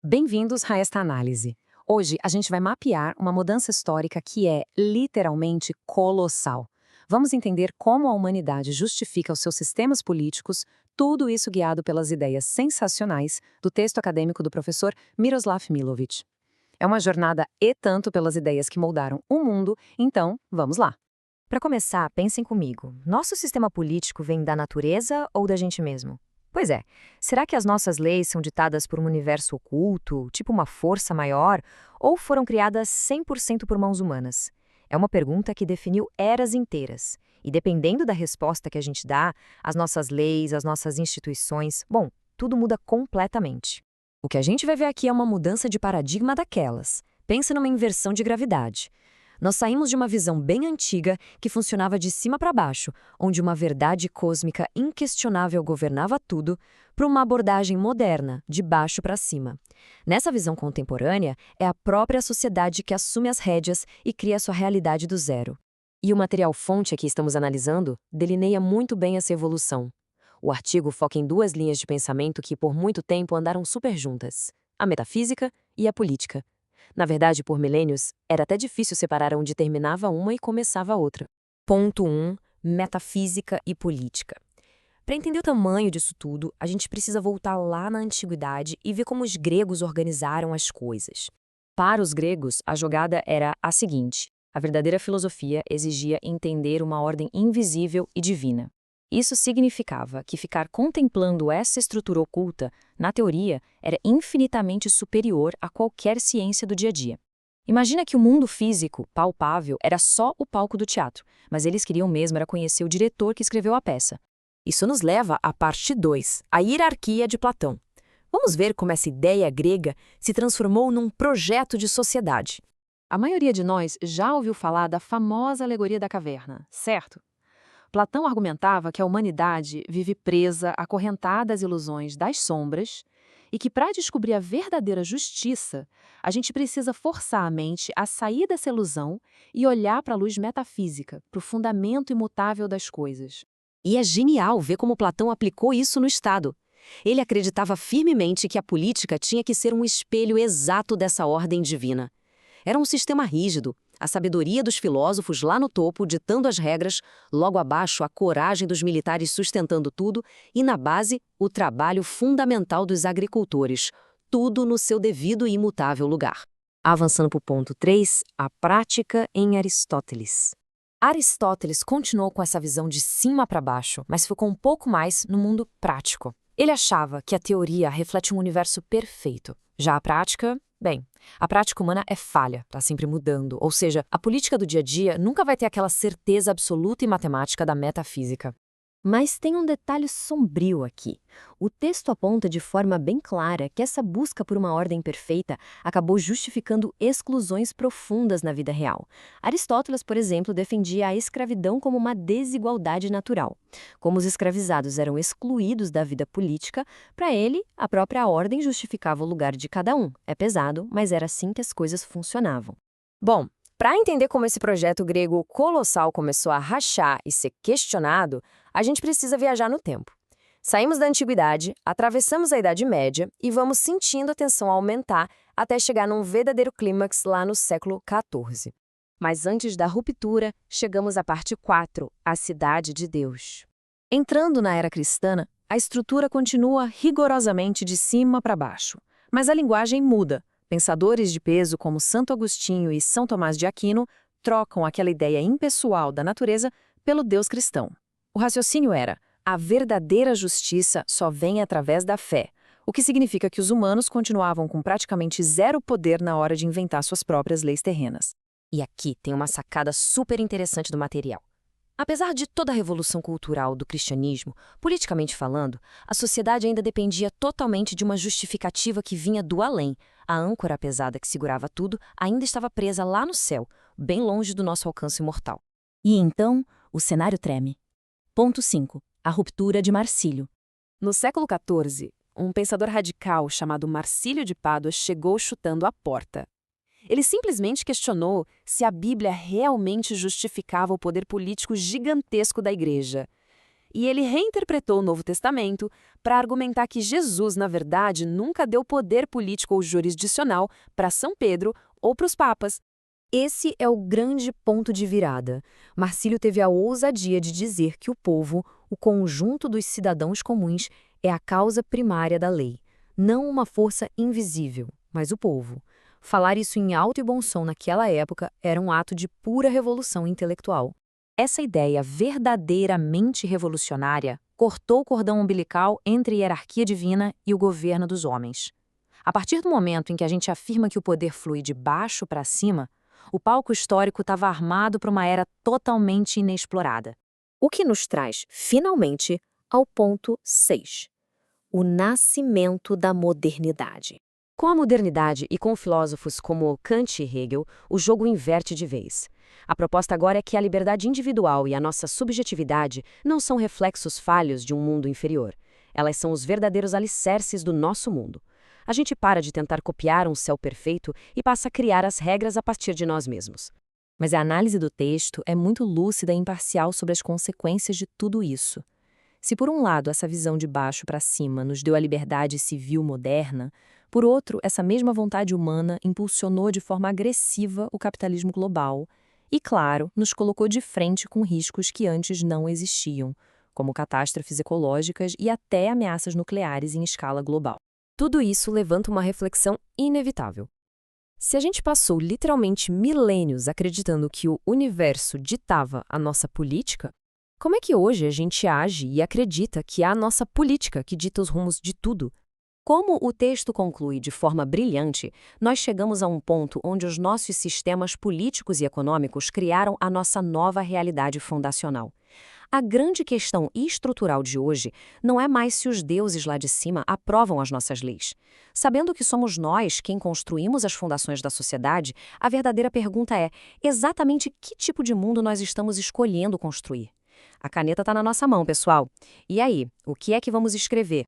Bem-vindos a esta análise. Hoje a gente vai mapear uma mudança histórica que é literalmente colossal. Vamos entender como a humanidade justifica os seus sistemas políticos, tudo isso guiado pelas ideias sensacionais do texto acadêmico do professor Miroslav Milovic. É uma jornada e tanto pelas ideias que moldaram o mundo, então vamos lá. Para começar, pensem comigo. Nosso sistema político vem da natureza ou da gente mesmo? Pois é, será que as nossas leis são ditadas por um universo oculto, tipo uma força maior, ou foram criadas 100% por mãos humanas? É uma pergunta que definiu eras inteiras. E dependendo da resposta que a gente dá, as nossas leis, as nossas instituições, bom, tudo muda completamente. O que a gente vai ver aqui é uma mudança de paradigma daquelas. Pensa numa inversão de gravidade. Nós saímos de uma visão bem antiga que funcionava de cima para baixo, onde uma verdade cósmica inquestionável governava tudo, para uma abordagem moderna, de baixo para cima. Nessa visão contemporânea, é a própria sociedade que assume as rédeas e cria sua realidade do zero. E o material-fonte que estamos analisando delineia muito bem essa evolução. O artigo foca em duas linhas de pensamento que por muito tempo andaram super juntas: a metafísica e a política. Na verdade, por milênios, era até difícil separar onde terminava uma e começava a outra. Ponto 1. Metafísica e política. Para entender o tamanho disso tudo, a gente precisa voltar lá na antiguidade e ver como os gregos organizaram as coisas. Para os gregos, a jogada era a seguinte: a verdadeira filosofia exigia entender uma ordem invisível e divina. Isso significava que ficar contemplando essa estrutura oculta, na teoria, era infinitamente superior a qualquer ciência do dia a dia. Imagina que o mundo físico, palpável, era só o palco do teatro, mas eles queriam mesmo era conhecer o diretor que escreveu a peça. Isso nos leva à parte 2, a hierarquia de Platão. Vamos ver como essa ideia grega se transformou num projeto de sociedade. A maioria de nós já ouviu falar da famosa alegoria da caverna, certo? Platão argumentava que a humanidade vive presa, acorrentada às ilusões das sombras e que, para descobrir a verdadeira justiça, a gente precisa forçar a mente a sair dessa ilusão e olhar para a luz metafísica, para o fundamento imutável das coisas. E é genial ver como Platão aplicou isso no Estado. Ele acreditava firmemente que a política tinha que ser um espelho exato dessa ordem divina. Era um sistema rígido, a sabedoria dos filósofos lá no topo ditando as regras, logo abaixo a coragem dos militares sustentando tudo e na base o trabalho fundamental dos agricultores, tudo no seu devido e imutável lugar. Avançando para o ponto 3, a prática em Aristóteles. Aristóteles continuou com essa visão de cima para baixo, mas focou um pouco mais no mundo prático. Ele achava que a teoria reflete um universo perfeito. Já a prática, bem, a prática humana é falha, está sempre mudando, ou seja, a política do dia a dia nunca vai ter aquela certeza absoluta e matemática da metafísica. Mas tem um detalhe sombrio aqui. O texto aponta de forma bem clara que essa busca por uma ordem perfeita acabou justificando exclusões profundas na vida real. Aristóteles, por exemplo, defendia a escravidão como uma desigualdade natural. Como os escravizados eram excluídos da vida política, para ele, a própria ordem justificava o lugar de cada um. É pesado, mas era assim que as coisas funcionavam. Bom, para entender como esse projeto grego colossal começou a rachar e ser questionado, a gente precisa viajar no tempo. Saímos da antiguidade, atravessamos a Idade Média e vamos sentindo a tensão aumentar até chegar num verdadeiro clímax lá no século XIV. Mas antes da ruptura, chegamos à parte 4, a Cidade de Deus. Entrando na era cristã, a estrutura continua rigorosamente de cima para baixo, mas a linguagem muda. Pensadores de peso como Santo Agostinho e São Tomás de Aquino trocam aquela ideia impessoal da natureza pelo Deus cristão. O raciocínio era: a verdadeira justiça só vem através da fé, o que significa que os humanos continuavam com praticamente zero poder na hora de inventar suas próprias leis terrenas. E aqui tem uma sacada super interessante do material. Apesar de toda a revolução cultural do cristianismo, politicamente falando, a sociedade ainda dependia totalmente de uma justificativa que vinha do além. A âncora pesada que segurava tudo ainda estava presa lá no céu, bem longe do nosso alcance mortal. E então, o cenário treme. Ponto 5. A ruptura de Marcílio. No século XIV, um pensador radical chamado Marcílio de Pádua chegou chutando a porta. Ele simplesmente questionou se a Bíblia realmente justificava o poder político gigantesco da Igreja. E ele reinterpretou o Novo Testamento para argumentar que Jesus, na verdade, nunca deu poder político ou jurisdicional para São Pedro ou para os papas. Esse é o grande ponto de virada. Marcílio teve a ousadia de dizer que o povo, o conjunto dos cidadãos comuns, é a causa primária da lei, não uma força invisível, mas o povo. Falar isso em alto e bom som naquela época era um ato de pura revolução intelectual. Essa ideia verdadeiramente revolucionária cortou o cordão umbilical entre a hierarquia divina e o governo dos homens. A partir do momento em que a gente afirma que o poder flui de baixo para cima, o palco histórico estava armado para uma era totalmente inexplorada. O que nos traz, finalmente, ao ponto 6. O nascimento da modernidade. Com a modernidade e com filósofos como Kant e Hegel, o jogo inverte de vez. A proposta agora é que a liberdade individual e a nossa subjetividade não são reflexos falhos de um mundo inferior. Elas são os verdadeiros alicerces do nosso mundo. A gente para de tentar copiar um céu perfeito e passa a criar as regras a partir de nós mesmos. Mas a análise do texto é muito lúcida e imparcial sobre as consequências de tudo isso. Se por um lado essa visão de baixo para cima nos deu a liberdade civil moderna, por outro, essa mesma vontade humana impulsionou de forma agressiva o capitalismo global e, claro, nos colocou de frente com riscos que antes não existiam, como catástrofes ecológicas e até ameaças nucleares em escala global. Tudo isso levanta uma reflexão inevitável. Se a gente passou literalmente milênios acreditando que o universo ditava a nossa política, como é que hoje a gente age e acredita que é a nossa política que dita os rumos de tudo? Como o texto conclui de forma brilhante, nós chegamos a um ponto onde os nossos sistemas políticos e econômicos criaram a nossa nova realidade fundacional. A grande questão estrutural de hoje não é mais se os deuses lá de cima aprovam as nossas leis. Sabendo que somos nós quem construímos as fundações da sociedade, a verdadeira pergunta é exatamente que tipo de mundo nós estamos escolhendo construir. A caneta está na nossa mão, pessoal. E aí, o que é que vamos escrever?